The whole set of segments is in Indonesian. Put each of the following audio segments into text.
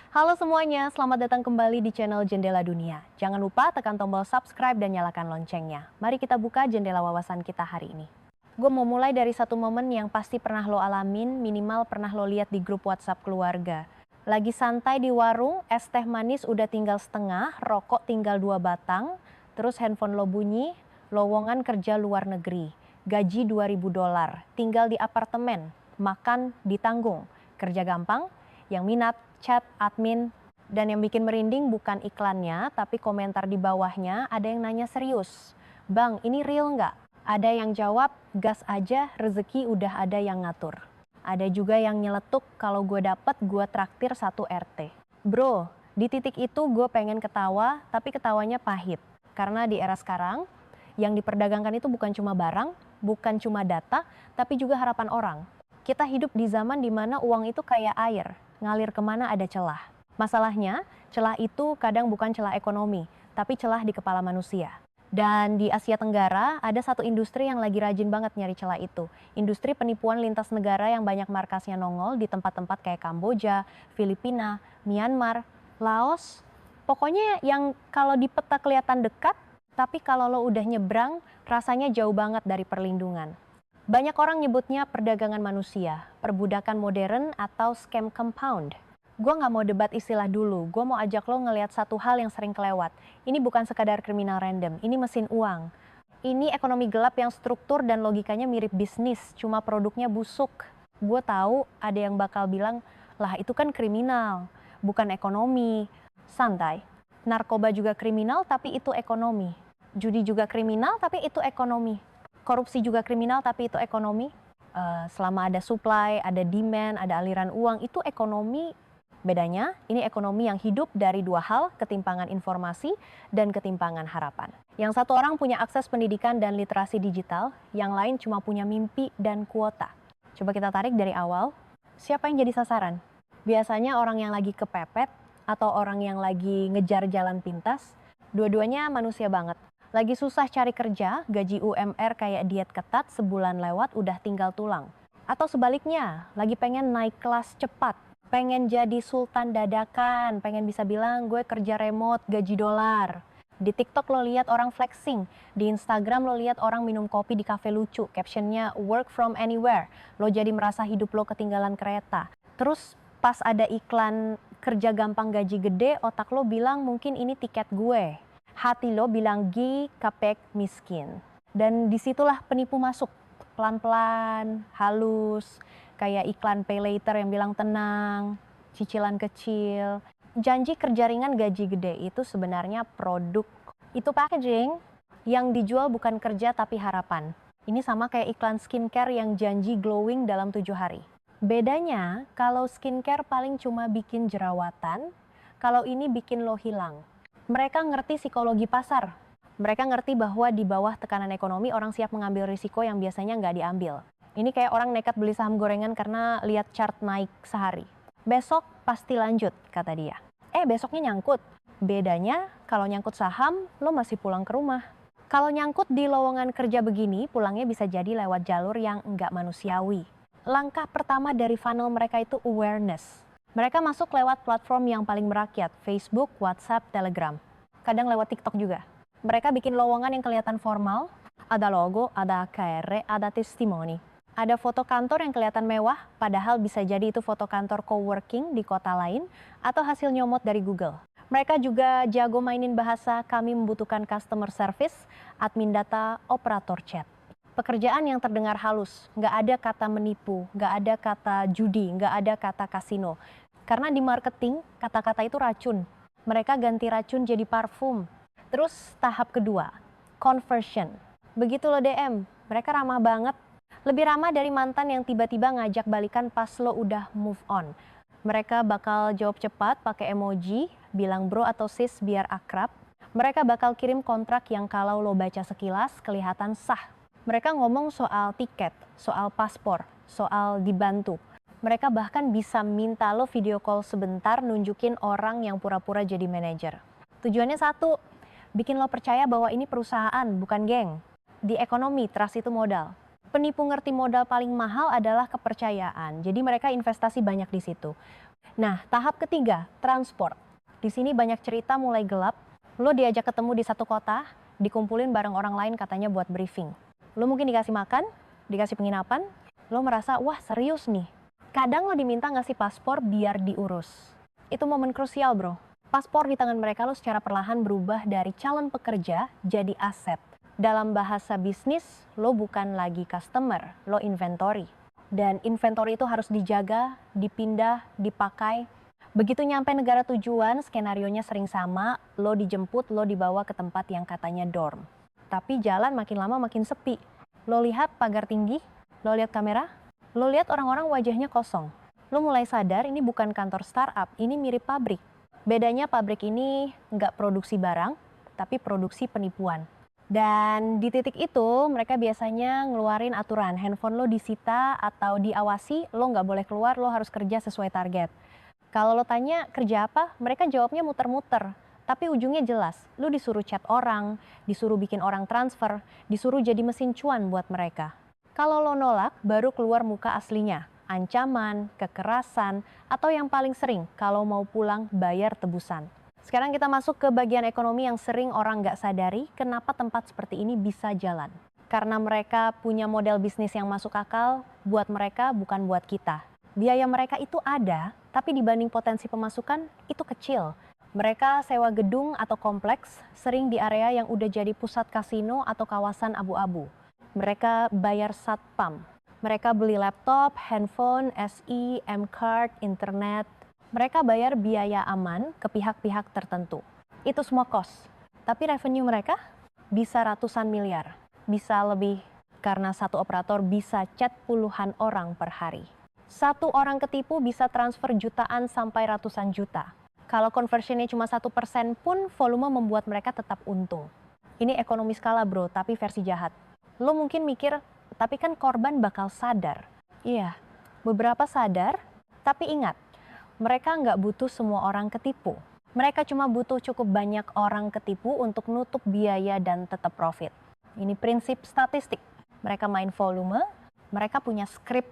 Halo semuanya, selamat datang kembali di channel Jendela Dunia. Jangan lupa tekan tombol subscribe dan nyalakan loncengnya. Mari kita buka jendela wawasan kita hari ini. Gue mau mulai dari satu momen yang pasti pernah lo alamin, minimal pernah lo lihat di grup WhatsApp keluarga. Lagi santai di warung, es teh manis udah tinggal setengah, rokok tinggal 2 batang, terus handphone lo bunyi, lowongan kerja luar negeri, gaji $2.000, tinggal di apartemen, makan ditanggung, kerja gampang, yang minat, chat, admin, dan yang bikin merinding bukan iklannya, tapi komentar di bawahnya ada yang nanya serius. Bang, ini real nggak? Ada yang jawab, gas aja, rezeki udah ada yang ngatur. Ada juga yang nyeletuk, kalau gue dapet, gue traktir 1 RT. Bro, di titik itu gue pengen ketawa, tapi ketawanya pahit. Karena di era sekarang, yang diperdagangkan itu bukan cuma barang, bukan cuma data, tapi juga harapan orang. Kita hidup di zaman di mana uang itu kayak air, ngalir kemana ada celah. Masalahnya, celah itu kadang bukan celah ekonomi, tapi celah di kepala manusia. Dan di Asia Tenggara, ada satu industri yang lagi rajin banget nyari celah itu. Industri penipuan lintas negara yang banyak markasnya nongol di tempat-tempat kayak Kamboja, Filipina, Myanmar, Laos. Pokoknya yang kalau di peta kelihatan dekat, tapi kalau lo udah nyebrang, rasanya jauh banget dari perlindungan. Banyak orang nyebutnya perdagangan manusia, perbudakan modern, atau scam compound. Gue nggak mau debat istilah dulu, gue mau ajak lo ngelihat satu hal yang sering kelewat. Ini bukan sekadar kriminal random, ini mesin uang. Ini ekonomi gelap yang struktur dan logikanya mirip bisnis, cuma produknya busuk. Gue tahu ada yang bakal bilang, lah itu kan kriminal, bukan ekonomi. Santai, narkoba juga kriminal tapi itu ekonomi. Judi juga kriminal tapi itu ekonomi. Korupsi juga kriminal tapi itu ekonomi. Selama ada supply, ada demand, ada aliran uang, itu ekonomi. Bedanya, ini ekonomi yang hidup dari 2 hal, ketimpangan informasi dan ketimpangan harapan. Yang satu orang punya akses pendidikan dan literasi digital, yang lain cuma punya mimpi dan kuota. Coba kita tarik dari awal, siapa yang jadi sasaran? Biasanya orang yang lagi kepepet atau orang yang lagi ngejar jalan pintas, dua-duanya manusia banget. Lagi susah cari kerja, gaji UMR kayak diet ketat, sebulan lewat udah tinggal tulang. Atau sebaliknya, lagi pengen naik kelas cepat, pengen jadi sultan dadakan, pengen bisa bilang gue kerja remote, gaji dolar. Di TikTok lo lihat orang flexing, di Instagram lo lihat orang minum kopi di kafe lucu, captionnya work from anywhere. Lo jadi merasa hidup lo ketinggalan kereta. Terus pas ada iklan kerja gampang gaji gede, otak lo bilang mungkin ini tiket gue. Hati lo bilang gi kapek miskin. Dan disitulah penipu masuk. Pelan-pelan, halus, kayak iklan pay later yang bilang tenang, cicilan kecil. Janji kerja ringan gaji gede itu sebenarnya produk. Itu packaging yang dijual bukan kerja tapi harapan. Ini sama kayak iklan skincare yang janji glowing dalam 7 hari. Bedanya, kalau skincare paling cuma bikin jerawatan, kalau ini bikin lo hilang. Mereka ngerti psikologi pasar. Mereka ngerti bahwa di bawah tekanan ekonomi orang siap mengambil risiko yang biasanya nggak diambil. Ini kayak orang nekat beli saham gorengan karena lihat chart naik sehari. Besok pasti lanjut, kata dia. Besoknya nyangkut. Bedanya, kalau nyangkut saham, lo masih pulang ke rumah. Kalau nyangkut di lowongan kerja begini, pulangnya bisa jadi lewat jalur yang nggak manusiawi. Langkah pertama dari funnel mereka itu awareness. Mereka masuk lewat platform yang paling merakyat, Facebook, WhatsApp, Telegram. Kadang lewat TikTok juga. Mereka bikin lowongan yang kelihatan formal, ada logo, ada AKR, ada testimoni. Ada foto kantor yang kelihatan mewah, padahal bisa jadi itu foto kantor coworking di kota lain, atau hasil nyomot dari Google. Mereka juga jago mainin bahasa, kami membutuhkan customer service, admin data, operator chat. Pekerjaan yang terdengar halus, nggak ada kata menipu, nggak ada kata judi, nggak ada kata kasino. Karena di marketing, kata-kata itu racun. Mereka ganti racun jadi parfum. Terus tahap kedua, conversion. Begitu lo DM, mereka ramah banget. Lebih ramah dari mantan yang tiba-tiba ngajak balikan pas lo udah move on. Mereka bakal jawab cepat pakai emoji, bilang bro atau sis biar akrab. Mereka bakal kirim kontrak yang kalau lo baca sekilas kelihatan sah. Mereka ngomong soal tiket, soal paspor, soal dibantu. Mereka bahkan bisa minta lo video call sebentar nunjukin orang yang pura-pura jadi manajer. Tujuannya satu, bikin lo percaya bahwa ini perusahaan, bukan geng. Di ekonomi, trust itu modal. Penipu ngerti modal paling mahal adalah kepercayaan. Jadi mereka investasi banyak di situ. Nah, tahap ketiga, transport. Di sini banyak cerita mulai gelap. Lo diajak ketemu di satu kota, dikumpulin bareng orang lain katanya buat briefing. Lo mungkin dikasih makan, dikasih penginapan, lo merasa, wah serius nih. Kadang lo diminta ngasih paspor biar diurus. Itu momen krusial bro. Paspor di tangan mereka lo secara perlahan berubah dari calon pekerja jadi aset. Dalam bahasa bisnis, lo bukan lagi customer, lo inventory. Dan inventory itu harus dijaga, dipindah, dipakai. Begitu nyampe negara tujuan, skenarionya sering sama, lo dijemput, lo dibawa ke tempat yang katanya dorm. Tapi jalan makin lama makin sepi. Lo lihat pagar tinggi, lo lihat kamera, lo lihat orang-orang wajahnya kosong. Lo mulai sadar ini bukan kantor startup, ini mirip pabrik. Bedanya pabrik ini nggak produksi barang, tapi produksi penipuan. Dan di titik itu mereka biasanya ngeluarin aturan, handphone lo disita atau diawasi, lo nggak boleh keluar, lo harus kerja sesuai target. Kalau lo tanya kerja apa, mereka jawabnya muter-muter. Tapi ujungnya jelas, lo disuruh chat orang, disuruh bikin orang transfer, disuruh jadi mesin cuan buat mereka. Kalau lo nolak, baru keluar muka aslinya, ancaman, kekerasan, atau yang paling sering, kalau mau pulang bayar tebusan. Sekarang kita masuk ke bagian ekonomi yang sering orang nggak sadari kenapa tempat seperti ini bisa jalan. Karena mereka punya model bisnis yang masuk akal, buat mereka bukan buat kita. Biaya mereka itu ada, tapi dibanding potensi pemasukan itu kecil. Mereka sewa gedung atau kompleks, sering di area yang udah jadi pusat kasino atau kawasan abu-abu. Mereka bayar satpam. Mereka beli laptop, handphone, SI, M-card, internet. Mereka bayar biaya aman ke pihak-pihak tertentu. Itu semua cost. Tapi revenue mereka bisa ratusan miliar. Bisa lebih karena satu operator bisa chat puluhan orang per hari. Satu orang ketipu bisa transfer jutaan sampai ratusan juta. Kalau conversionnya cuma 1% pun volume membuat mereka tetap untung. Ini ekonomi skala bro, tapi versi jahat. Lo mungkin mikir, tapi kan korban bakal sadar. Iya, beberapa sadar, tapi ingat, mereka nggak butuh semua orang ketipu. Mereka cuma butuh cukup banyak orang ketipu untuk nutup biaya dan tetap profit. Ini prinsip statistik. Mereka main volume, mereka punya script,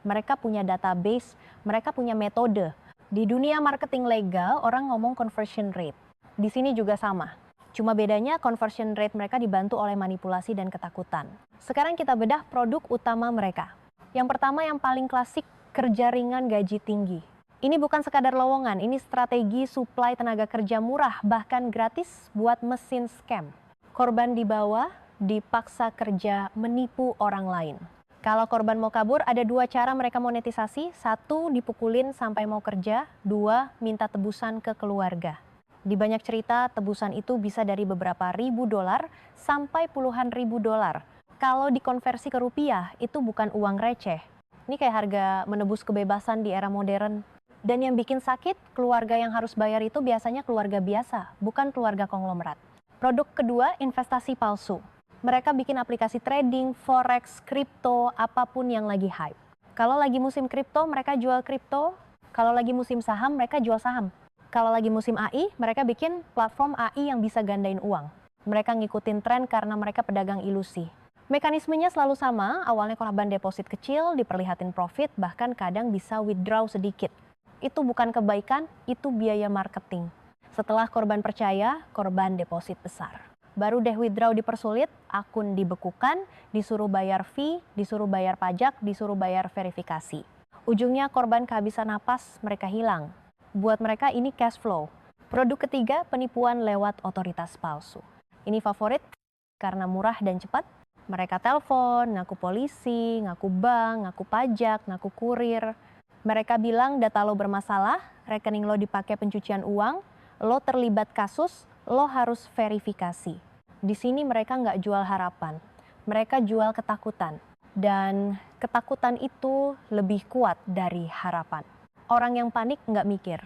mereka punya database, mereka punya metode. Di dunia marketing legal, orang ngomong conversion rate. Di sini juga sama. Cuma bedanya conversion rate mereka dibantu oleh manipulasi dan ketakutan. Sekarang kita bedah produk utama mereka. Yang pertama yang paling klasik, kerja ringan gaji tinggi. Ini bukan sekadar lowongan, ini strategi supply tenaga kerja murah, bahkan gratis buat mesin scam. Korban dibawa, dipaksa kerja, menipu orang lain. Kalau korban mau kabur, ada dua cara mereka monetisasi. Satu, dipukulin sampai mau kerja. Dua, minta tebusan ke keluarga. Di banyak cerita, tebusan itu bisa dari beberapa ribu dolar sampai puluhan ribu dolar. Kalau dikonversi ke rupiah, itu bukan uang receh. Ini kayak harga menebus kebebasan di era modern. Dan yang bikin sakit, keluarga yang harus bayar itu biasanya keluarga biasa, bukan keluarga konglomerat. Produk kedua, investasi palsu. Mereka bikin aplikasi trading, forex, kripto, apapun yang lagi hype. Kalau lagi musim kripto, mereka jual kripto. Kalau lagi musim saham, mereka jual saham. Kalau lagi musim AI, mereka bikin platform AI yang bisa gandain uang. Mereka ngikutin tren karena mereka pedagang ilusi. Mekanismenya selalu sama, awalnya korban deposit kecil, diperlihatin profit, bahkan kadang bisa withdraw sedikit. Itu bukan kebaikan, itu biaya marketing. Setelah korban percaya, korban deposit besar. Baru deh withdraw dipersulit, akun dibekukan, disuruh bayar fee, disuruh bayar pajak, disuruh bayar verifikasi. Ujungnya korban kehabisan napas, mereka hilang. Buat mereka ini cash flow. Produk ketiga, penipuan lewat otoritas palsu. Ini favorit karena murah dan cepat. Mereka telepon, ngaku polisi, ngaku bank, ngaku pajak, ngaku kurir. Mereka bilang data lo bermasalah, rekening lo dipakai pencucian uang, lo terlibat kasus, lo harus verifikasi. Di sini mereka nggak jual harapan, mereka jual ketakutan. Dan ketakutan itu lebih kuat dari harapan. Orang yang panik nggak mikir.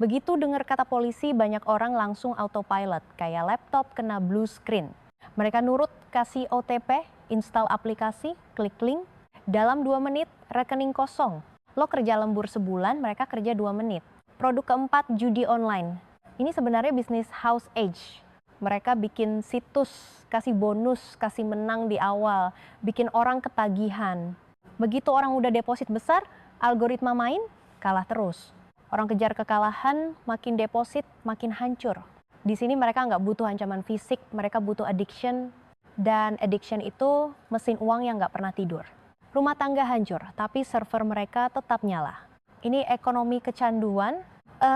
Begitu dengar kata polisi, banyak orang langsung autopilot, kayak laptop kena blue screen. Mereka nurut kasih OTP, install aplikasi, klik link. Dalam 2 menit, rekening kosong. Lo kerja lembur sebulan, mereka kerja 2 menit. Produk keempat, judi online. Ini sebenarnya bisnis house age. Mereka bikin situs, kasih bonus, kasih menang di awal, bikin orang ketagihan. Begitu orang udah deposit besar, algoritma main, kalah terus. Orang kejar kekalahan, makin deposit, makin hancur. Di sini mereka nggak butuh ancaman fisik, mereka butuh addiction, dan addiction itu mesin uang yang nggak pernah tidur. Rumah tangga hancur, tapi server mereka tetap nyala. Ini ekonomi kecanduan.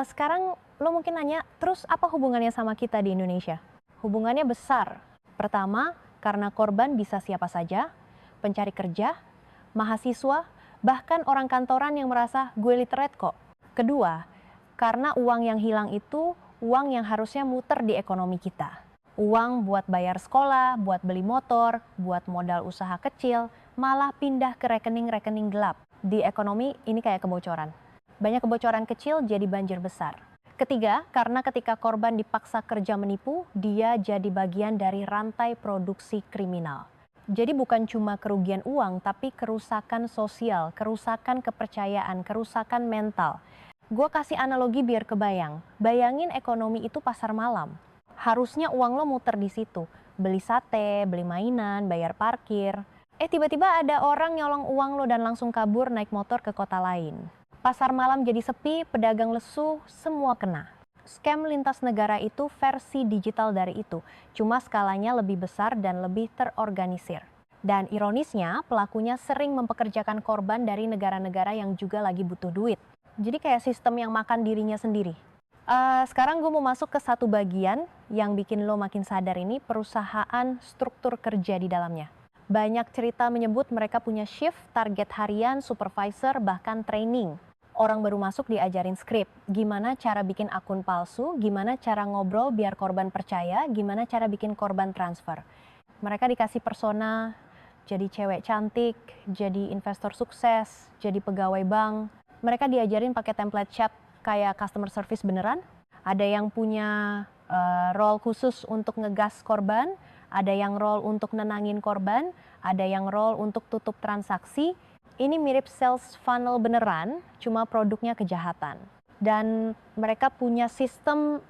Sekarang lo mungkin nanya, terus apa hubungannya sama kita di Indonesia? Hubungannya besar. Pertama, karena korban bisa siapa saja, pencari kerja, mahasiswa, bahkan orang kantoran yang merasa gue literate kok. Kedua, karena uang yang hilang itu uang yang harusnya muter di ekonomi kita. Uang buat bayar sekolah, buat beli motor, buat modal usaha kecil, malah pindah ke rekening-rekening gelap. Di ekonomi ini kayak kebocoran. Banyak kebocoran kecil jadi banjir besar. Ketiga, karena ketika korban dipaksa kerja menipu, dia jadi bagian dari rantai produksi kriminal. Jadi bukan cuma kerugian uang, tapi kerusakan sosial, kerusakan kepercayaan, kerusakan mental. Gue kasih analogi biar kebayang. Bayangin ekonomi itu pasar malam. Harusnya uang lo muter di situ. Beli sate, beli mainan, bayar parkir. Tiba-tiba ada orang nyolong uang lo dan langsung kabur naik motor ke kota lain. Pasar malam jadi sepi, pedagang lesu, semua kena. Scam lintas negara itu versi digital dari itu, cuma skalanya lebih besar dan lebih terorganisir. Dan ironisnya, pelakunya sering mempekerjakan korban dari negara-negara yang juga lagi butuh duit. Jadi kayak sistem yang makan dirinya sendiri. Sekarang gue mau masuk ke satu bagian yang bikin lo makin sadar ini, perusahaan struktur kerja di dalamnya. Banyak cerita menyebut mereka punya shift, target harian, supervisor, bahkan training. Orang baru masuk diajarin skrip, gimana cara bikin akun palsu, gimana cara ngobrol biar korban percaya, gimana cara bikin korban transfer. Mereka dikasih persona, jadi cewek cantik, jadi investor sukses, jadi pegawai bank. Mereka diajarin pakai template chat kayak customer service beneran. Ada yang punya role khusus untuk ngegas korban, ada yang role untuk nenangin korban, ada yang role untuk tutup transaksi. Ini mirip sales funnel beneran, cuma produknya kejahatan. Dan mereka punya sistem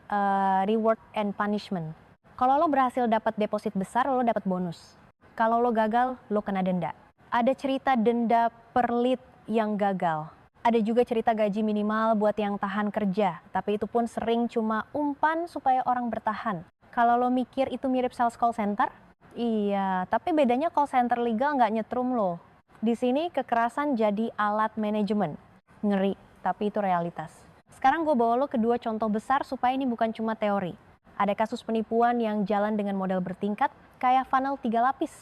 reward and punishment. Kalau lo berhasil dapat deposit besar, lo dapat bonus. Kalau lo gagal, lo kena denda. Ada cerita denda per lead yang gagal. Ada juga cerita gaji minimal buat yang tahan kerja, tapi itu pun sering cuma umpan supaya orang bertahan. Kalau lo mikir itu mirip sales call center, iya, tapi bedanya call center legal nggak nyetrum lo. Di sini kekerasan jadi alat manajemen. Ngeri, tapi itu realitas. Sekarang gue bawa lo ke dua contoh besar supaya ini bukan cuma teori. Ada kasus penipuan yang jalan dengan model bertingkat, kayak funnel 3 lapis.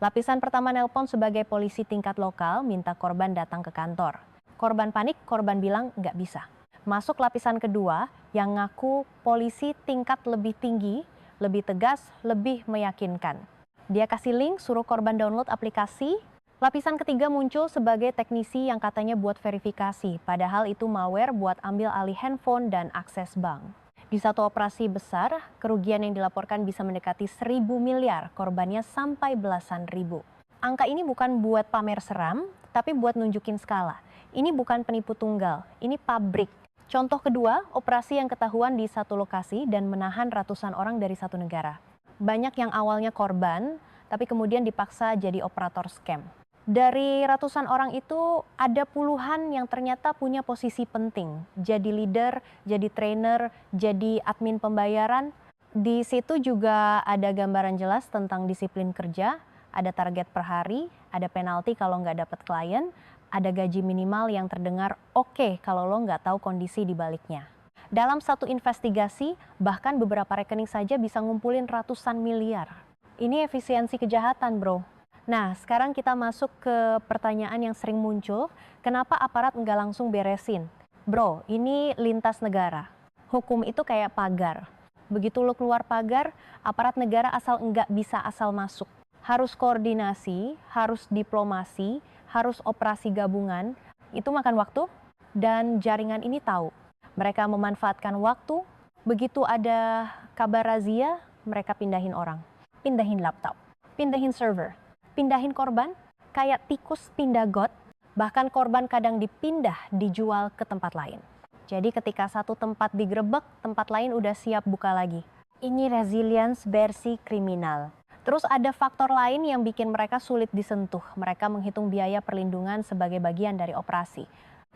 Lapisan pertama nelpon sebagai polisi tingkat lokal, minta korban datang ke kantor. Korban panik, korban bilang nggak bisa. Masuk lapisan kedua, yang ngaku polisi tingkat lebih tinggi, lebih tegas, lebih meyakinkan. Dia kasih link, suruh korban download aplikasi. Lapisan ketiga muncul sebagai teknisi yang katanya buat verifikasi, padahal itu malware buat ambil alih handphone dan akses bank. Di satu operasi besar, kerugian yang dilaporkan bisa mendekati 1.000 miliar, korbannya sampai belasan ribu. Angka ini bukan buat pamer seram, tapi buat nunjukin skala. Ini bukan penipu tunggal, ini pabrik. Contoh kedua, operasi yang ketahuan di satu lokasi dan menahan ratusan orang dari satu negara. Banyak yang awalnya korban, tapi kemudian dipaksa jadi operator scam. Dari ratusan orang itu ada puluhan yang ternyata punya posisi penting. Jadi leader, jadi trainer, jadi admin pembayaran. Di situ juga ada gambaran jelas tentang disiplin kerja, ada target per hari, ada penalti kalau nggak dapat klien, ada gaji minimal yang terdengar oke kalau lo nggak tahu kondisi di baliknya. Dalam satu investigasi, bahkan beberapa rekening saja bisa ngumpulin ratusan miliar. Ini efisiensi kejahatan, bro. Nah, sekarang kita masuk ke pertanyaan yang sering muncul, kenapa aparat nggak langsung beresin? Bro, ini lintas negara. Hukum itu kayak pagar. Begitu lo keluar pagar, aparat negara nggak bisa asal masuk. Harus koordinasi, harus diplomasi, harus operasi gabungan. Itu makan waktu, dan jaringan ini tahu. Mereka memanfaatkan waktu, begitu ada kabar razia, mereka pindahin orang. Pindahin laptop, pindahin server. Pindahin korban, kayak tikus pindah got, bahkan korban kadang dipindah, dijual ke tempat lain. Jadi ketika satu tempat digerebek, tempat lain udah siap buka lagi. Ini resilience versi kriminal. Terus ada faktor lain yang bikin mereka sulit disentuh. Mereka menghitung biaya perlindungan sebagai bagian dari operasi.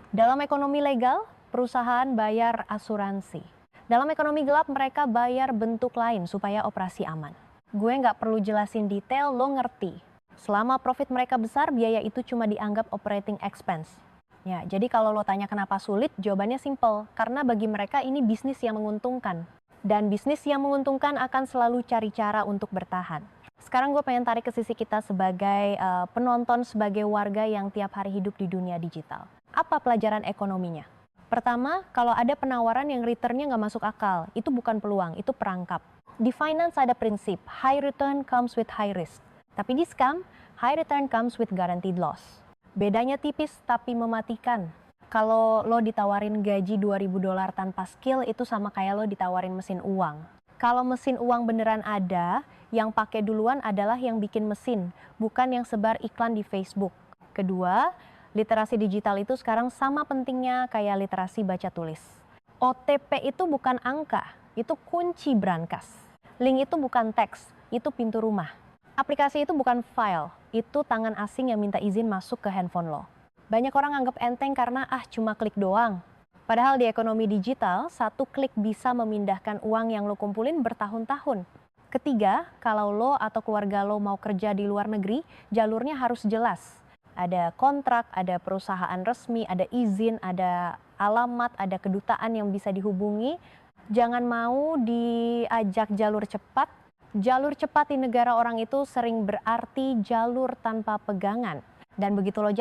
Dalam ekonomi legal, perusahaan bayar asuransi. Dalam ekonomi gelap, mereka bayar bentuk lain supaya operasi aman. Gue nggak perlu jelasin detail, lo ngerti. Selama profit mereka besar, biaya itu cuma dianggap operating expense. Ya, jadi kalau lo tanya kenapa sulit, jawabannya simple. Karena bagi mereka ini bisnis yang menguntungkan. Dan bisnis yang menguntungkan akan selalu cari cara untuk bertahan. Sekarang gue pengen tarik ke sisi kita sebagai penonton, sebagai warga yang tiap hari hidup di dunia digital. Apa pelajaran ekonominya? Pertama, kalau ada penawaran yang returnnya nggak masuk akal, itu bukan peluang, itu perangkap. Di finance ada prinsip, high return comes with high risk. Tapi di scam, high return comes with guaranteed loss. Bedanya tipis tapi mematikan. Kalau lo ditawarin gaji $2.000 tanpa skill, itu sama kayak lo ditawarin mesin uang. Kalau mesin uang beneran ada, yang pakai duluan adalah yang bikin mesin, bukan yang sebar iklan di Facebook. Kedua, literasi digital itu sekarang sama pentingnya kayak literasi baca tulis. OTP itu bukan angka, itu kunci brankas. Link itu bukan teks, itu pintu rumah. Aplikasi itu bukan file, itu tangan asing yang minta izin masuk ke handphone lo. Banyak orang anggap enteng karena cuma klik doang. Padahal di ekonomi digital, satu klik bisa memindahkan uang yang lo kumpulin bertahun-tahun. Ketiga, kalau lo atau keluarga lo mau kerja di luar negeri, jalurnya harus jelas. Ada kontrak, ada perusahaan resmi, ada izin, ada alamat, ada kedutaan yang bisa dihubungi. Jangan mau diajak jalur cepat. Jalur cepat di negara orang itu sering berarti jalur tanpa pegangan. Dan begitu lo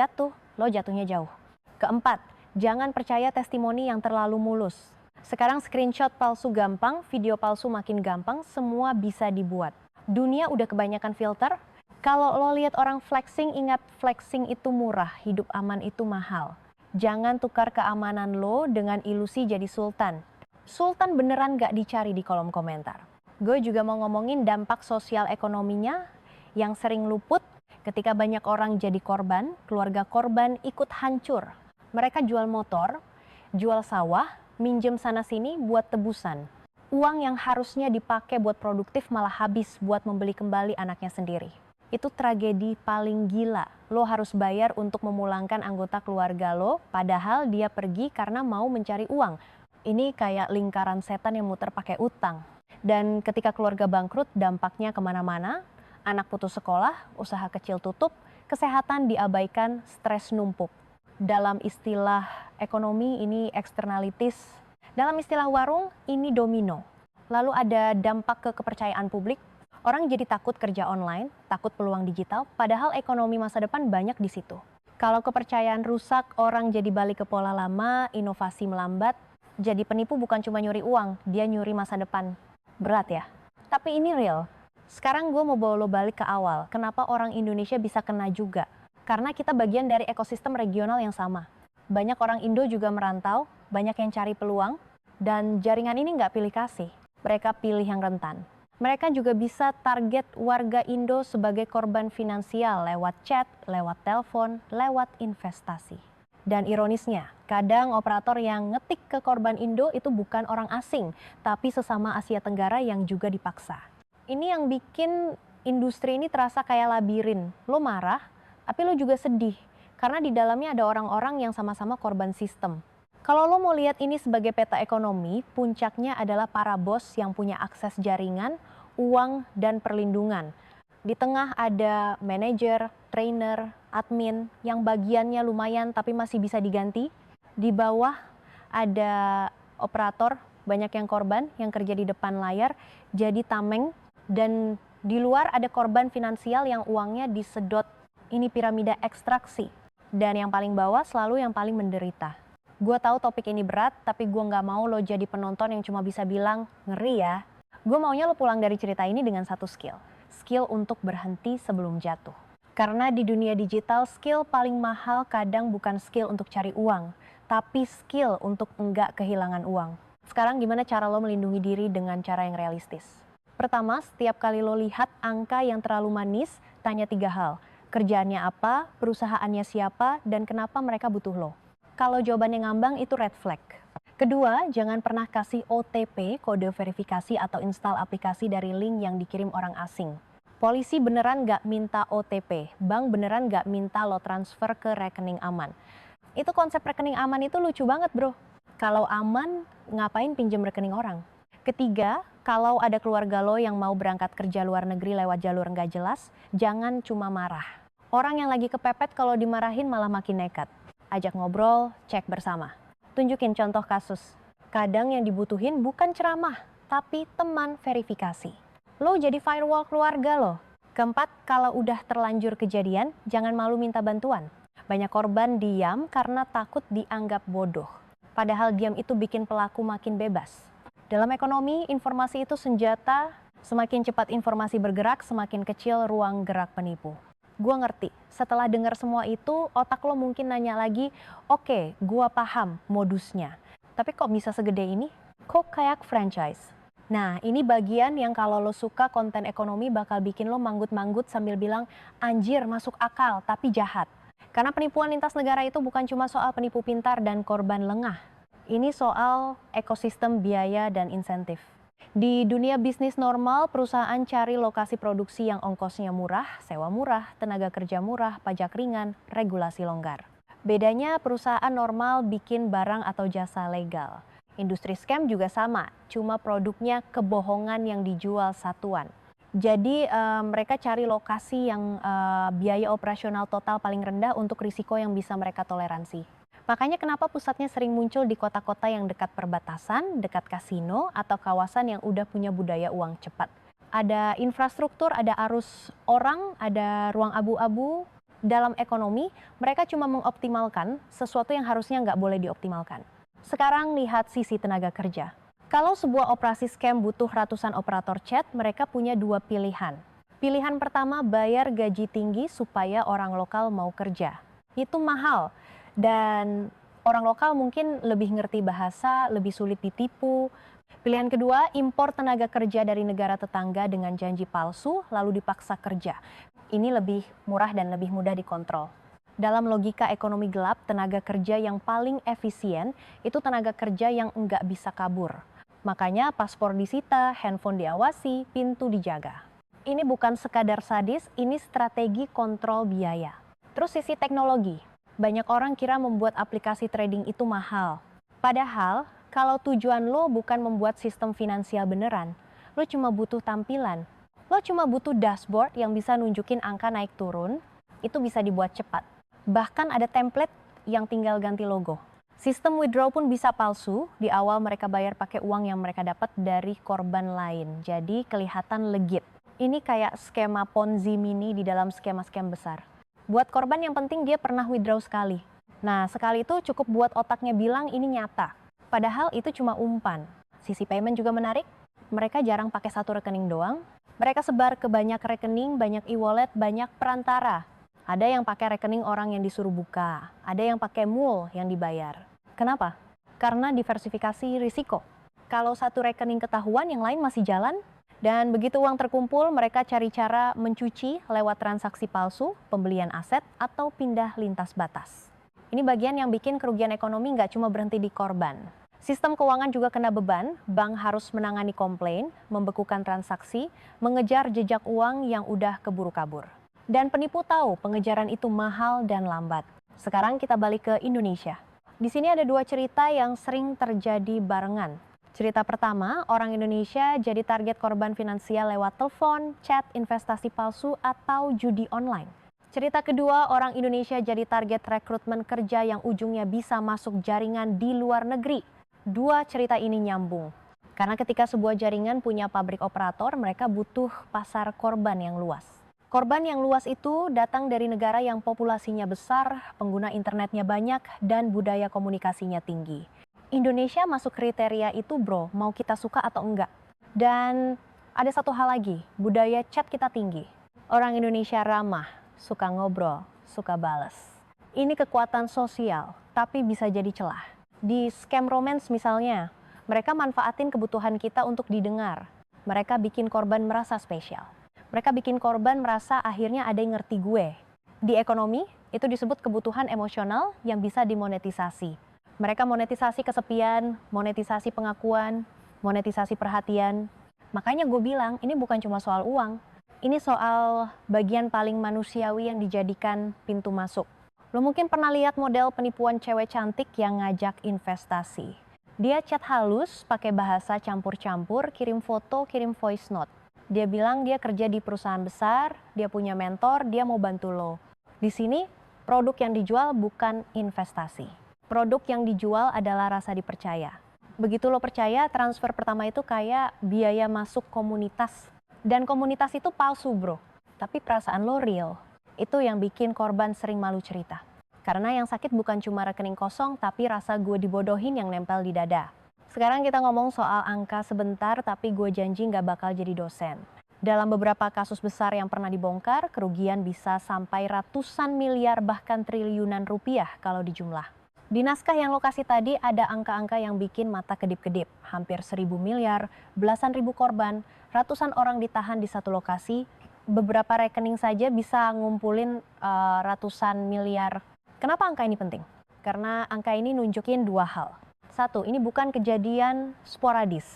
jatuhnya jauh. Keempat, jangan percaya testimoni yang terlalu mulus. Sekarang screenshot palsu gampang, video palsu makin gampang, semua bisa dibuat. Dunia udah kebanyakan filter. Kalau lo lihat orang flexing, ingat flexing itu murah, hidup aman itu mahal. Jangan tukar keamanan lo dengan ilusi jadi sultan. Sultan beneran gak dicari di kolom komentar. Gue juga mau ngomongin dampak sosial ekonominya yang sering luput. Ketika banyak orang jadi korban, keluarga korban ikut hancur. Mereka jual motor, jual sawah, minjem sana-sini buat tebusan. Uang yang harusnya dipakai buat produktif malah habis buat membeli kembali anaknya sendiri. Itu tragedi paling gila. Lo harus bayar untuk memulangkan anggota keluarga lo, padahal dia pergi karena mau mencari uang. Ini kayak lingkaran setan yang muter pakai utang. Dan ketika keluarga bangkrut, dampaknya kemana-mana. Anak putus sekolah, usaha kecil tutup, kesehatan diabaikan, stres numpuk. Dalam istilah ekonomi ini externalities, dalam istilah warung ini domino. Lalu ada dampak ke kepercayaan publik, orang jadi takut kerja online, takut peluang digital, padahal ekonomi masa depan banyak di situ. Kalau kepercayaan rusak, orang jadi balik ke pola lama, inovasi melambat, jadi penipu bukan cuma nyuri uang, dia nyuri masa depan. Berat ya? Tapi ini real. Sekarang gue mau bawa lo balik ke awal, kenapa orang Indonesia bisa kena juga? Karena kita bagian dari ekosistem regional yang sama. Banyak orang Indo juga merantau, banyak yang cari peluang, dan jaringan ini nggak pilih kasih. Mereka pilih yang rentan. Mereka juga bisa target warga Indo sebagai korban finansial lewat chat, lewat telepon, lewat investasi. Dan ironisnya, kadang operator yang ngetik ke korban Indo itu bukan orang asing, tapi sesama Asia Tenggara yang juga dipaksa. Ini yang bikin industri ini terasa kayak labirin. Lo marah, tapi lo juga sedih. Karena di dalamnya ada orang-orang yang sama-sama korban sistem. Kalau lo mau lihat ini sebagai peta ekonomi, puncaknya adalah para bos yang punya akses jaringan, uang, dan perlindungan. Di tengah ada manajer, trainer, admin yang bagiannya lumayan tapi masih bisa diganti. Di bawah ada operator, banyak yang korban yang kerja di depan layar, jadi tameng. Dan di luar ada korban finansial yang uangnya disedot. Ini piramida ekstraksi. Dan yang paling bawah selalu yang paling menderita. Gue tahu topik ini berat, tapi gue gak mau lo jadi penonton yang cuma bisa bilang, ngeri ya. Gue maunya lo pulang dari cerita ini dengan satu skill. Skill untuk berhenti sebelum jatuh. Karena di dunia digital, skill paling mahal kadang bukan skill untuk cari uang, tapi skill untuk enggak kehilangan uang. Sekarang gimana cara lo melindungi diri dengan cara yang realistis? Pertama, setiap kali lo lihat angka yang terlalu manis, tanya 3 hal. Kerjaannya apa, perusahaannya siapa, dan kenapa mereka butuh lo. Kalau jawabannya ngambang, itu red flag. Kedua, jangan pernah kasih OTP, kode verifikasi atau install aplikasi dari link yang dikirim orang asing. Polisi beneran nggak minta OTP, bank beneran nggak minta lo transfer ke rekening aman. Itu konsep rekening aman itu lucu banget bro. Kalau aman, ngapain pinjem rekening orang? Ketiga, kalau ada keluarga lo yang mau berangkat kerja luar negeri lewat jalur nggak jelas, jangan cuma marah. Orang yang lagi kepepet kalau dimarahin malah makin nekat. Ajak ngobrol, cek bersama. Tunjukin contoh kasus. Kadang yang dibutuhin bukan ceramah, tapi teman verifikasi. Lo jadi firewall keluarga lo. Keempat, kalau udah terlanjur kejadian, jangan malu minta bantuan. Banyak korban diam karena takut dianggap bodoh. Padahal diam itu bikin pelaku makin bebas. Dalam ekonomi, informasi itu senjata. Semakin cepat informasi bergerak, semakin kecil ruang gerak penipu. Gua ngerti, setelah dengar semua itu, otak lo mungkin nanya lagi, oke, gua paham modusnya. Tapi kok bisa segede ini? Kok kayak franchise? Nah, ini bagian yang kalau lo suka konten ekonomi bakal bikin lo manggut-manggut sambil bilang, anjir masuk akal tapi jahat. Karena penipuan lintas negara itu bukan cuma soal penipu pintar dan korban lengah. Ini soal ekosistem biaya dan insentif. Di dunia bisnis normal, perusahaan cari lokasi produksi yang ongkosnya murah, sewa murah, tenaga kerja murah, pajak ringan, regulasi longgar. Bedanya perusahaan normal bikin barang atau jasa legal. Industri scam juga sama, cuma produknya kebohongan yang dijual satuan. Jadi mereka cari lokasi yang biaya operasional total paling rendah untuk risiko yang bisa mereka toleransi. Makanya kenapa pusatnya sering muncul di kota-kota yang dekat perbatasan, dekat kasino, atau kawasan yang udah punya budaya uang cepat. Ada infrastruktur, ada arus orang, ada ruang abu-abu. Dalam ekonomi, mereka cuma mengoptimalkan sesuatu yang harusnya nggak boleh dioptimalkan. Sekarang lihat sisi tenaga kerja. Kalau sebuah operasi scam butuh ratusan operator chat, mereka punya dua pilihan. Pilihan pertama, bayar gaji tinggi supaya orang lokal mau kerja. Itu mahal dan orang lokal mungkin lebih ngerti bahasa, lebih sulit ditipu. Pilihan kedua, impor tenaga kerja dari negara tetangga dengan janji palsu lalu dipaksa kerja. Ini lebih murah dan lebih mudah dikontrol. Dalam logika ekonomi gelap, tenaga kerja yang paling efisien itu tenaga kerja yang enggak bisa kabur. Makanya paspor disita, handphone diawasi, pintu dijaga. Ini bukan sekadar sadis, ini strategi kontrol biaya. Terus sisi teknologi. Banyak orang kira membuat aplikasi trading itu mahal. Padahal, kalau tujuan lo bukan membuat sistem finansial beneran, lo cuma butuh tampilan. Lo cuma butuh dashboard yang bisa nunjukin angka naik turun, itu bisa dibuat cepat. Bahkan ada template yang tinggal ganti logo. Sistem withdraw pun bisa palsu, di awal mereka bayar pakai uang yang mereka dapat dari korban lain. Jadi kelihatan legit. Ini kayak skema Ponzi mini di dalam skema-skema besar. Buat korban yang penting dia pernah withdraw sekali. Nah, sekali itu cukup buat otaknya bilang ini nyata. Padahal itu cuma umpan. Sisi payment juga menarik. Mereka jarang pakai satu rekening doang. Mereka sebar ke banyak rekening, banyak e-wallet, banyak perantara. Ada yang pakai rekening orang yang disuruh buka, ada yang pakai mul yang dibayar. Kenapa? Karena diversifikasi risiko. Kalau satu rekening ketahuan, yang lain masih jalan. Dan begitu uang terkumpul, mereka cari cara mencuci lewat transaksi palsu, pembelian aset, atau pindah lintas batas. Ini bagian yang bikin kerugian ekonomi nggak cuma berhenti di korban. Sistem keuangan juga kena beban, bank harus menangani komplain, membekukan transaksi, mengejar jejak uang yang udah keburu kabur. Dan penipu tahu pengejaran itu mahal dan lambat. Sekarang kita balik ke Indonesia. Di sini ada dua cerita yang sering terjadi barengan. Cerita pertama, orang Indonesia jadi target korban finansial lewat telepon, chat, investasi palsu, atau judi online. Cerita kedua, orang Indonesia jadi target rekrutmen kerja yang ujungnya bisa masuk jaringan di luar negeri. Dua cerita ini nyambung. Karena ketika sebuah jaringan punya pabrik operator, mereka butuh pasar korban yang luas. Korban yang luas itu datang dari negara yang populasinya besar, pengguna internetnya banyak, dan budaya komunikasinya tinggi. Indonesia masuk kriteria itu bro, mau kita suka atau enggak. Dan ada satu hal lagi, budaya chat kita tinggi. Orang Indonesia ramah, suka ngobrol, suka bales. Ini kekuatan sosial, tapi bisa jadi celah. Di scam romance misalnya, mereka manfaatin kebutuhan kita untuk didengar. Mereka bikin korban merasa spesial. Mereka bikin korban merasa akhirnya ada yang ngerti gue. Di ekonomi, itu disebut kebutuhan emosional yang bisa dimonetisasi. Mereka monetisasi kesepian, monetisasi pengakuan, monetisasi perhatian. Makanya gue bilang ini bukan cuma soal uang, ini soal bagian paling manusiawi yang dijadikan pintu masuk. Lo mungkin pernah lihat model penipuan cewek cantik yang ngajak investasi. Dia chat halus, pakai bahasa campur-campur, kirim foto, kirim voice note. Dia bilang dia kerja di perusahaan besar, dia punya mentor, dia mau bantu lo. Di sini, produk yang dijual bukan investasi. Produk yang dijual adalah rasa dipercaya. Begitu lo percaya, transfer pertama itu kayak biaya masuk komunitas. Dan komunitas itu palsu bro, tapi perasaan lo real. Itu yang bikin korban sering malu cerita. Karena yang sakit bukan cuma rekening kosong, tapi rasa gue dibodohin yang nempel di dada. Sekarang kita ngomong soal angka sebentar, tapi gue janji nggak bakal jadi dosen. Dalam beberapa kasus besar yang pernah dibongkar, kerugian bisa sampai ratusan miliar bahkan triliunan rupiah kalau dijumlah. Di naskah yang lo kasih tadi ada angka-angka yang bikin mata kedip-kedip. Hampir 1.000 miliar, belasan ribu korban, ratusan orang ditahan di satu lokasi. Beberapa rekening saja bisa ngumpulin ratusan miliar. Kenapa angka ini penting? Karena angka ini nunjukin dua hal. Satu, ini bukan kejadian sporadis.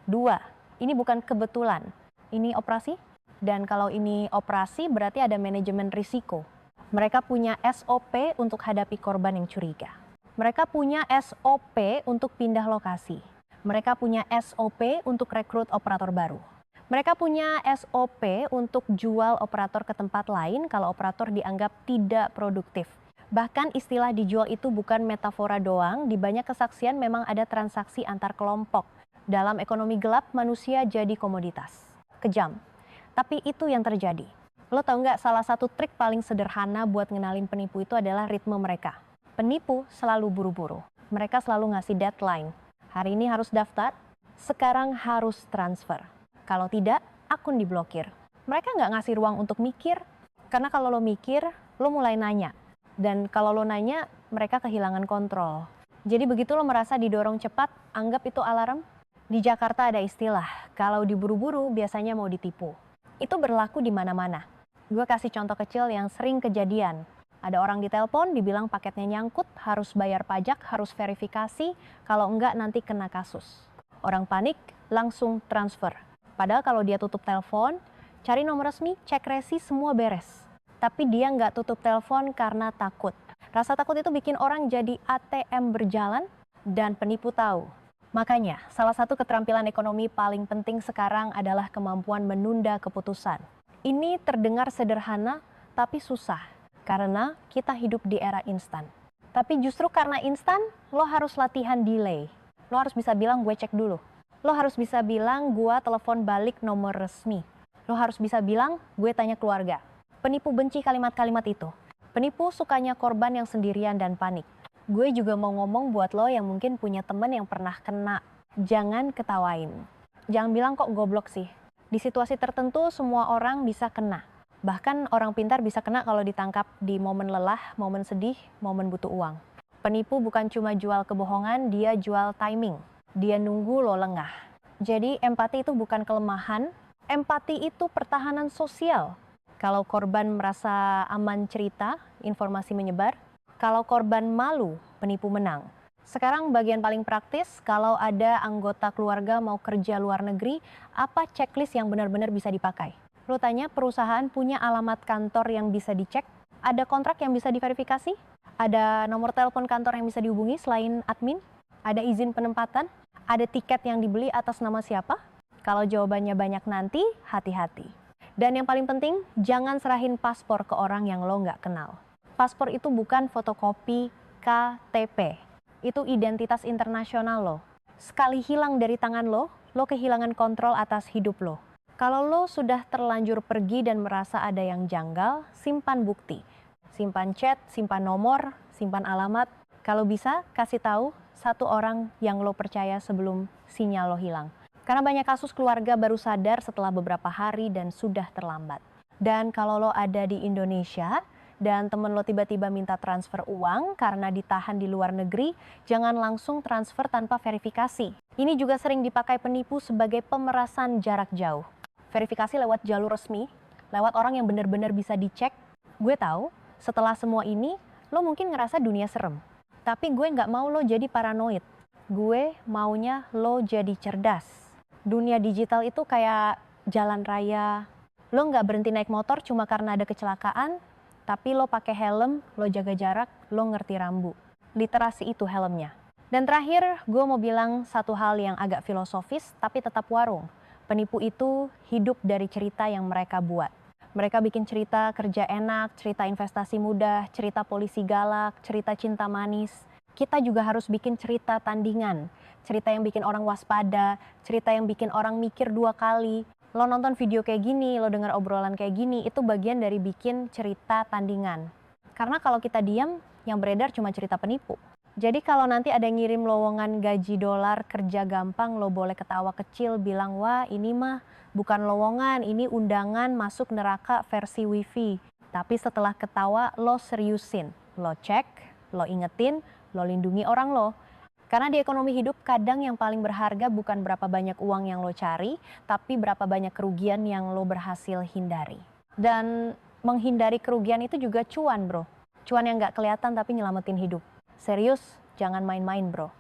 Dua, ini bukan kebetulan. Ini operasi. Dan kalau ini operasi berarti ada manajemen risiko. Mereka punya SOP untuk hadapi korban yang curiga. Mereka punya SOP untuk pindah lokasi. Mereka punya SOP untuk rekrut operator baru. Mereka punya SOP untuk jual operator ke tempat lain kalau operator dianggap tidak produktif. Bahkan istilah dijual itu bukan metafora doang, di banyak kesaksian memang ada transaksi antar kelompok. Dalam ekonomi gelap, manusia jadi komoditas. Kejam. Tapi itu yang terjadi. Lo tau nggak salah satu trik paling sederhana buat ngenalin penipu itu adalah ritme mereka. Penipu selalu buru-buru. Mereka selalu ngasih deadline. Hari ini harus daftar, sekarang harus transfer. Kalau tidak, akun diblokir. Mereka nggak ngasih ruang untuk mikir, karena kalau lo mikir, lo mulai nanya. Dan kalau lo nanya, mereka kehilangan kontrol. Jadi begitu lo merasa didorong cepat, anggap itu alarm. Di Jakarta ada istilah, kalau diburu-buru biasanya mau ditipu. Itu berlaku di mana-mana. Gue kasih contoh kecil yang sering kejadian. Ada orang ditelepon, dibilang paketnya nyangkut, harus bayar pajak, harus verifikasi, kalau enggak nanti kena kasus. Orang panik, langsung transfer. Padahal kalau dia tutup telepon, cari nomor resmi, cek resi, semua beres. Tapi dia nggak tutup telepon karena takut. Rasa takut itu bikin orang jadi ATM berjalan dan penipu tahu. Makanya, salah satu keterampilan ekonomi paling penting sekarang adalah kemampuan menunda keputusan. Ini terdengar sederhana, tapi susah. Karena kita hidup di era instan. Tapi justru karena instan, lo harus latihan delay. Lo harus bisa bilang gue cek dulu. Lo harus bisa bilang gue telepon balik nomor resmi. Lo harus bisa bilang gue tanya keluarga. Penipu benci kalimat-kalimat itu. Penipu sukanya korban yang sendirian dan panik. Gue juga mau ngomong buat lo yang mungkin punya teman yang pernah kena. Jangan ketawain. Jangan bilang kok goblok sih. Di situasi tertentu semua orang bisa kena. Bahkan orang pintar bisa kena kalau ditangkap di momen lelah, momen sedih, momen butuh uang. Penipu bukan cuma jual kebohongan, dia jual timing. Dia nunggu lo lengah. Jadi empati itu bukan kelemahan, empati itu pertahanan sosial. Kalau korban merasa aman cerita, informasi menyebar. Kalau korban malu, penipu menang. Sekarang bagian paling praktis, kalau ada anggota keluarga mau kerja luar negeri, apa checklist yang benar-benar bisa dipakai? Lo tanya perusahaan punya alamat kantor yang bisa dicek, ada kontrak yang bisa diverifikasi, ada nomor telepon kantor yang bisa dihubungi selain admin, ada izin penempatan, ada tiket yang dibeli atas nama siapa? Kalau jawabannya banyak nanti, hati-hati. Dan yang paling penting, jangan serahin paspor ke orang yang lo nggak kenal. Paspor itu bukan fotokopi KTP, itu identitas internasional lo. Sekali hilang dari tangan lo kehilangan kontrol atas hidup lo. Kalau lo sudah terlanjur pergi dan merasa ada yang janggal, simpan bukti. Simpan chat, simpan nomor, simpan alamat. Kalau bisa, kasih tahu satu orang yang lo percaya sebelum sinyal lo hilang. Karena banyak kasus keluarga baru sadar setelah beberapa hari dan sudah terlambat. Dan kalau lo ada di Indonesia dan temen lo tiba-tiba minta transfer uang karena ditahan di luar negeri, jangan langsung transfer tanpa verifikasi. Ini juga sering dipakai penipu sebagai pemerasan jarak jauh. Verifikasi lewat jalur resmi, lewat orang yang benar-benar bisa dicek. Gue tahu, setelah semua ini, lo mungkin ngerasa dunia serem. Tapi gue nggak mau lo jadi paranoid. Gue maunya lo jadi cerdas. Dunia digital itu kayak jalan raya. Lo nggak berhenti naik motor cuma karena ada kecelakaan, tapi lo pakai helm, lo jaga jarak, lo ngerti rambu. Literasi itu helmnya. Dan terakhir, gue mau bilang satu hal yang agak filosofis, tapi tetap warung. Penipu itu hidup dari cerita yang mereka buat. Mereka bikin cerita kerja enak, cerita investasi mudah, cerita polisi galak, cerita cinta manis. Kita juga harus bikin cerita tandingan, cerita yang bikin orang waspada, cerita yang bikin orang mikir 2 kali. Lo nonton video kayak gini, lo denger obrolan kayak gini, itu bagian dari bikin cerita tandingan. Karena kalau kita diam, yang beredar cuma cerita penipu. Jadi kalau nanti ada yang ngirim lowongan gaji dolar kerja gampang, lo boleh ketawa kecil bilang, wah ini mah bukan lowongan, ini undangan masuk neraka versi wifi. Tapi setelah ketawa, lo seriusin, lo cek, lo ingetin, lo lindungi orang lo. Karena di ekonomi hidup kadang yang paling berharga bukan berapa banyak uang yang lo cari, tapi berapa banyak kerugian yang lo berhasil hindari. Dan menghindari kerugian itu juga cuan bro. Cuan yang gak kelihatan tapi nyelamatin hidup. Serius, jangan main-main bro.